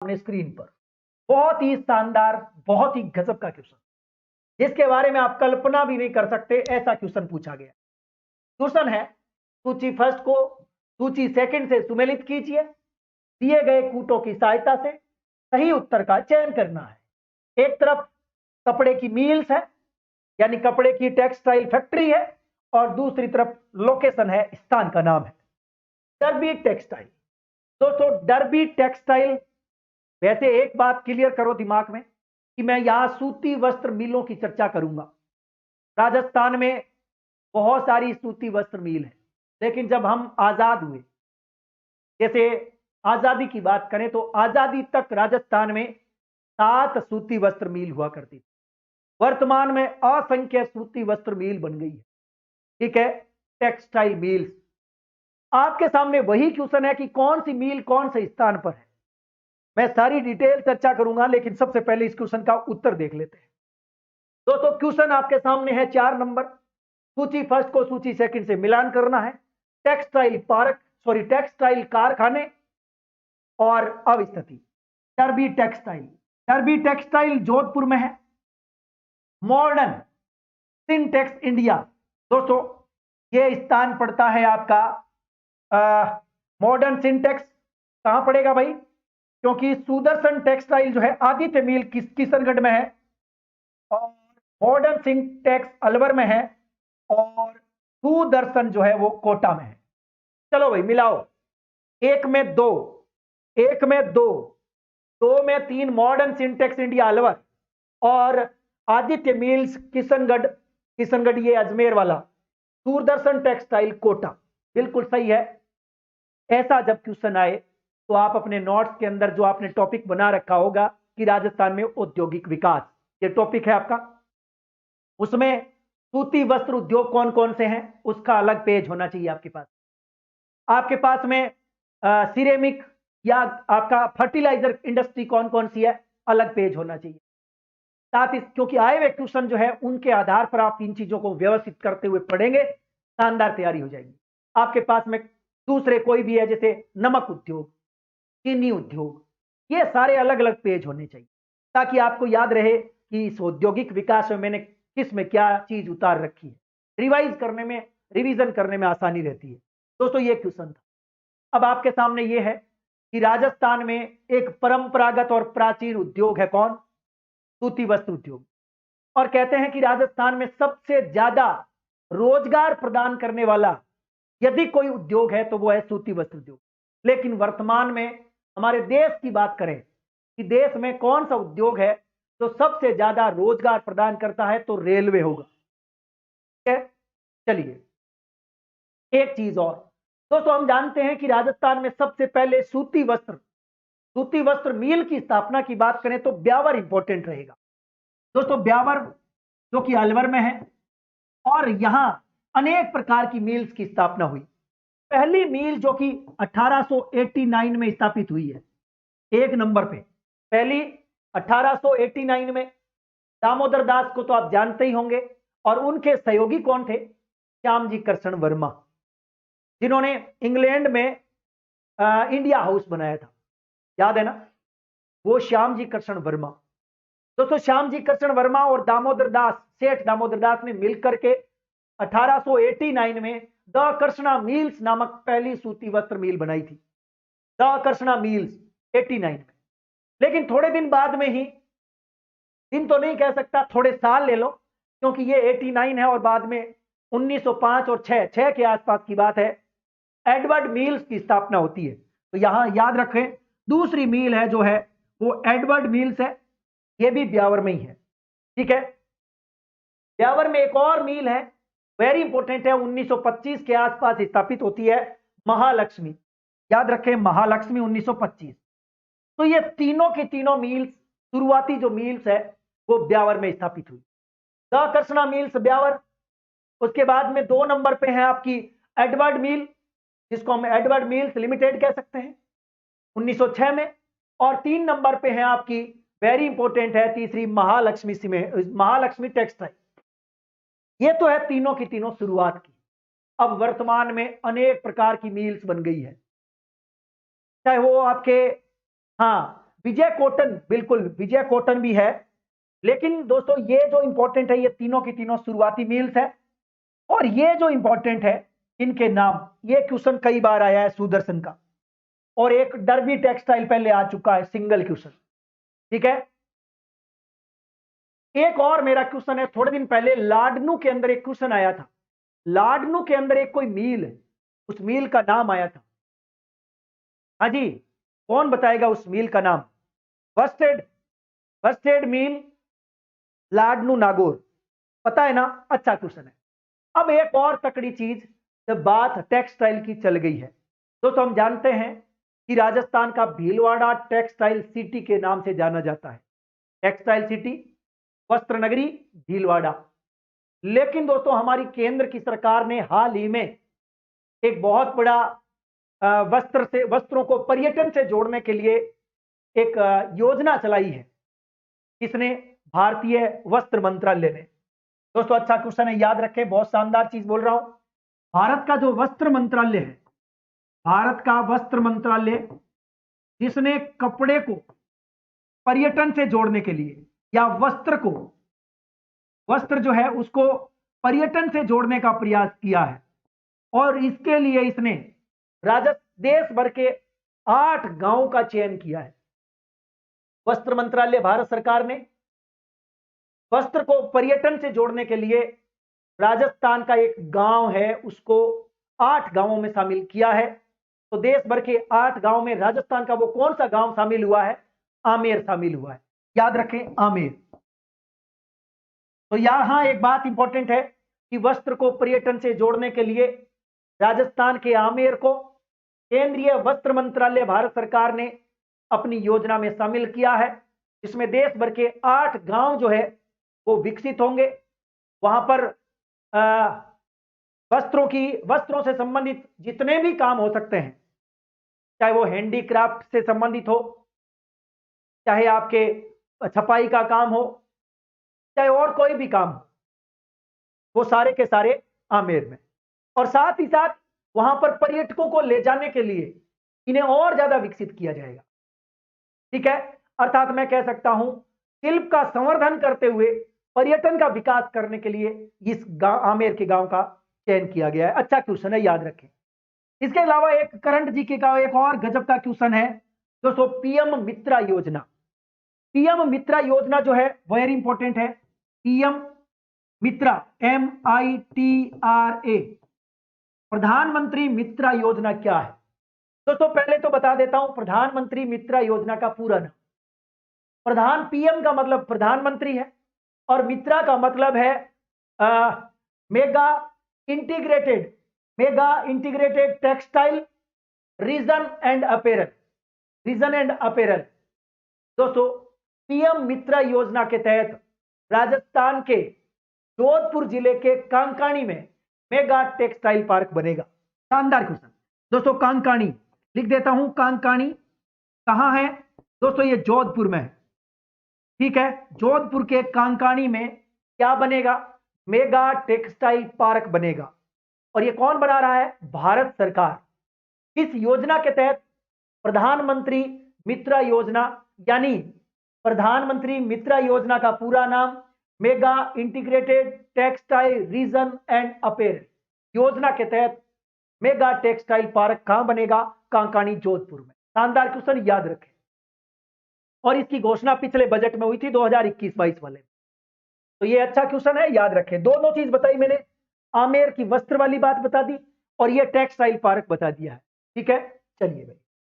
अपने स्क्रीन पर बहुत ही शानदार, बहुत ही गजब का क्वेश्चन, जिसके बारे में आप कल्पना भी नहीं कर सकते, ऐसा क्वेश्चन पूछा गया। क्वेश्चन है, सूची फर्स्ट को सूची सेकंड से सुमेलित कीजिए, दिए गए कूटों की सहायता से सही उत्तर का चयन करना है। एक तरफ कपड़े की मिल्स है, यानी कपड़े की टेक्सटाइल फैक्ट्री है, और दूसरी तरफ लोकेशन है, स्थान का नाम है डर्बी टेक्सटाइल। दोस्तों डर्बी टेक्सटाइल, वैसे एक बात क्लियर करो दिमाग में कि मैं यहां सूती वस्त्र मिलों की चर्चा करूंगा। राजस्थान में बहुत सारी सूती वस्त्र मिल है, लेकिन जब हम आजाद हुए, जैसे आजादी की बात करें तो आजादी तक राजस्थान में 7 सूती वस्त्र मिल हुआ करती थी। वर्तमान में असंख्य सूती वस्त्र मिल बन गई है, ठीक है, टेक्सटाइल मिल्स। आपके सामने वही क्वेश्चन है कि कौन सी मिल कौन से स्थान पर है। मैं सारी डिटेल चर्चा करूंगा, लेकिन सबसे पहले इस क्वेश्चन का उत्तर देख लेते हैं। दोस्तों क्वेश्चन आपके सामने है 4 नंबर, सूची फर्स्ट को सूची सेकंड से मिलान करना है। टेक्सटाइल कारखाने और अवस्थिति। डर्बी टेक्सटाइल जोधपुर में है। मॉडर्न सिंटेक्स इंडिया, दोस्तों यह स्थान पड़ता है आपका मॉडर्न सिंटेक्स कहां पड़ेगा भाई, क्योंकि सुदर्शन टेक्सटाइल जो है आदित्य मिल किशनगढ़ में है, और मॉडर्न सिंटेक्स अलवर में है, और सुदर्शन जो है वो कोटा में है। चलो भाई मिलाओ, एक में दो, एक में दो, दो में 3 मॉडर्न सिंटेक्स इंडिया अलवर, और आदित्य मिल्स किशनगढ़ ये अजमेर वाला, सुदर्शन टेक्सटाइल कोटा। बिल्कुल सही है। ऐसा जब क्वेश्चन आए तो आप अपने नोट्स के अंदर जो आपने टॉपिक बना रखा होगा कि राजस्थान में औद्योगिक विकास, ये टॉपिक है आपका, उसमें सूती वस्त्र उद्योग कौन कौन से हैं उसका अलग पेज होना चाहिए आपके पास। आपके पास में सिरेमिक या आपका फर्टिलाइजर इंडस्ट्री कौन कौन सी है, अलग पेज होना चाहिए। साथ ही क्योंकि आए हुए क्वेश्चन जो है उनके आधार पर आप इन चीजों को व्यवस्थित करते हुए पढ़ेंगे, शानदार तैयारी हो जाएगी। आपके पास में दूसरे कोई भी है, जैसे नमक उद्योग, चीनी उद्योग, ये सारे अलग अलग पेज होने चाहिए, ताकि आपको याद रहे कि इस औद्योगिक विकास में मैंने किस में क्या चीज उतार रखी है। रिवीजन करने में आसानी रहती है। दोस्तों ये क्वेश्चन था। अब आपके सामने ये है कि राजस्थान में एक परंपरागत और प्राचीन उद्योग है कौन, सूती वस्त्र उद्योग, और कहते हैं कि राजस्थान में सबसे ज्यादा रोजगार प्रदान करने वाला यदि कोई उद्योग है तो वो है सूती वस्त्र उद्योग। लेकिन वर्तमान में हमारे देश की बात करें कि देश में कौन सा उद्योग है जो सबसे ज्यादा रोजगार प्रदान करता है, तो रेलवे होगा। ठीक है, चलिए एक चीज और, दोस्तों हम जानते हैं कि राजस्थान में सबसे पहले सूती वस्त्र मिल की स्थापना की बात करें तो ब्यावर इंपॉर्टेंट रहेगा। दोस्तों ब्यावर जो कि अलवर में है, और यहां अनेक प्रकार की मिल्स की स्थापना हुई। पहली मिल जो कि 1889 में स्थापित हुई है, एक नंबर पे पहली 1889 में। दामोदर दास को तो आप जानते ही होंगे, और उनके सहयोगी कौन थे, श्यामजी कृष्ण वर्मा, जिन्होंने इंग्लैंड में इंडिया हाउस बनाया था, याद है ना, वो श्यामजी कृष्ण वर्मा। दोस्तों श्यामजी कृष्ण वर्मा और सेठ दामोदर दास ने मिलकर के 1889 में द कृष्णा मिल्स नामक पहली सूती वस्त्र मिल बनाई थी, द कृष्णा मिल्स 89 में। लेकिन थोड़े दिन बाद में ही, दिन तो नहीं कह सकता, थोड़े साल ले लो, क्योंकि ये 89 है और बाद में 1905 और 6 के आसपास की बात है, एडवर्ड मिल्स की स्थापना होती है। तो यहां याद रखें दूसरी मिल है जो है वो एडवर्ड मिल्स है, ये भी ब्यावर में ही है। ठीक है, ब्यावर में एक और मिल है, वेरी इंपॉर्टेंट है, 1925 के आसपास स्थापित होती है, महालक्ष्मी। याद रखें महालक्ष्मी 1925। तो ये तीनों की तीनों मिल्स, शुरुआती जो मिल्स है वो ब्यावर में स्थापित हुई, द कृष्णा मिल्स ब्यावर। उसके बाद में 2 नंबर पे है आपकी एडवर्ड मिल, जिसको हम एडवर्ड मिल्स लिमिटेड कह सकते हैं, 1906 में। और 3 नंबर पे है आपकी, वेरी इंपॉर्टेंट है, तीसरी महालक्ष्मी टेक्सटाइल। ये तो है तीनों की तीनों शुरुआत की। अब वर्तमान में अनेक प्रकार की मिल्स बन गई है, चाहे वो आपके, हाँ, विजय कॉटन, बिल्कुल विजय कॉटन भी है। लेकिन दोस्तों ये जो इंपॉर्टेंट है, ये तीनों की तीनों शुरुआती मिल्स है। और ये जो इंपॉर्टेंट है, इनके नाम, ये क्वेश्चन कई बार आया है सुदर्शन का, और एक डर्बी टेक्सटाइल पहले आ चुका है, सिंगल क्वेश्चन। ठीक है, एक और मेरा क्वेश्चन है, थोड़े दिन पहले लाडनू के अंदर एक क्वेश्चन आया था। लाडनू के अंदर एक कोई मील है, उस मील का नाम आया था। हाँ जी, कौन बताएगा उस मील का नाम? वस्टेड, वस्टेड मील, लाडनू नागौर, पता है ना? अच्छा क्वेश्चन है। अब एक और तकड़ी चीज, जब बात टेक्सटाइल की चल गई है, तो हम जानते हैं कि राजस्थान का भीलवाड़ा टेक्सटाइल सिटी के नाम से जाना जाता है। टेक्सटाइल सिटी, वस्त्र नगरी भीलवाड़ा। लेकिन दोस्तों हमारी केंद्र की सरकार ने हाल ही में एक बहुत बड़ा वस्त्रों को पर्यटन से जोड़ने के लिए एक योजना चलाई है। किसने? भारतीय वस्त्र मंत्रालय ने। दोस्तों अच्छा क्वेश्चन है, याद रखें, बहुत शानदार चीज बोल रहा हूं। भारत का जो वस्त्र मंत्रालय है, भारत का वस्त्र मंत्रालय, जिसने कपड़े को पर्यटन से जोड़ने के लिए, या वस्त्र जो है उसको पर्यटन से जोड़ने का प्रयास किया है। और इसके लिए इसने देश भर के 8 गांवों का चयन किया है। वस्त्र मंत्रालय, भारत सरकार ने वस्त्र को पर्यटन से जोड़ने के लिए राजस्थान का एक गांव है, उसको 8 गांवों में शामिल किया है। तो देश भर के 8 गांव में राजस्थान का वो कौन सा गांव शामिल हुआ है? आमेर शामिल हुआ है। याद रखें, आमेर। तो यहां एक बात इंपॉर्टेंट है कि वस्त्र को पर्यटन से जोड़ने के लिए राजस्थान के आमेर को केंद्रीय वस्त्र मंत्रालय, भारत सरकार ने अपनी योजना में शामिल किया है, जिसमें देश भर के 8 गांव जो है वो विकसित होंगे। वहां पर वस्त्रों से संबंधित जितने भी काम हो सकते हैं, चाहे वो हैंडीक्राफ्ट से संबंधित हो, चाहे आपके छपाई का काम हो, चाहे और कोई भी काम हो, वो सारे के सारे आमेर में। और साथ ही साथ वहां पर पर्यटकों को ले जाने के लिए इन्हें और ज्यादा विकसित किया जाएगा। ठीक है, अर्थात मैं कह सकता हूं, शिल्प का संवर्धन करते हुए पर्यटन का विकास करने के लिए इस आमेर के गांव का चयन किया गया है। अच्छा क्वेश्चन है, याद रखें। इसके अलावा एक करंट जीके का एक और गजब का क्वेश्चन है दोस्तों, पीएम मित्रा योजना। पीएम मित्रा योजना जो है वेरी इंपॉर्टेंट है। पीएम मित्रा, MITRA, प्रधानमंत्री मित्रा योजना क्या है? दोस्तों पहले तो बता देता हूं, प्रधानमंत्री मित्रा योजना का पूरा नाम, पीएम का मतलब प्रधानमंत्री है, और मित्रा का मतलब है mega integrated textile reason and apparel. दोस्तों पीएम मित्रा योजना के तहत राजस्थान के जोधपुर जिले के कांकाणी में मेगा टेक्सटाइल पार्क बनेगा। शानदार क्वेश्चन दोस्तों। कांकाणी लिख देता हूं, कांकाणी कहां है दोस्तों? ये जोधपुर में है। ठीक है, जोधपुर के कांकाणी में क्या बनेगा? मेगा टेक्सटाइल पार्क बनेगा। और ये कौन बना रहा है? भारत सरकार। इस योजना के तहत प्रधानमंत्री मित्रा योजना, यानी प्रधानमंत्री मित्रा योजना का पूरा नाम mega integrated textile reason and apparel योजना के तहत मेगा टेक्सटाइल पार्क कहां बनेगा? कांकाणी, जोधपुर में। शानदार क्वेश्चन, याद रखें। और इसकी घोषणा पिछले बजट में हुई थी 2021-22 वाले। तो ये अच्छा क्वेश्चन है, याद रखें। दोनों चीज बताई मैंने, आमेर की वस्त्र वाली बात बता दी और ये टेक्सटाइल पार्क बता दिया है। ठीक है, चलिए भाई।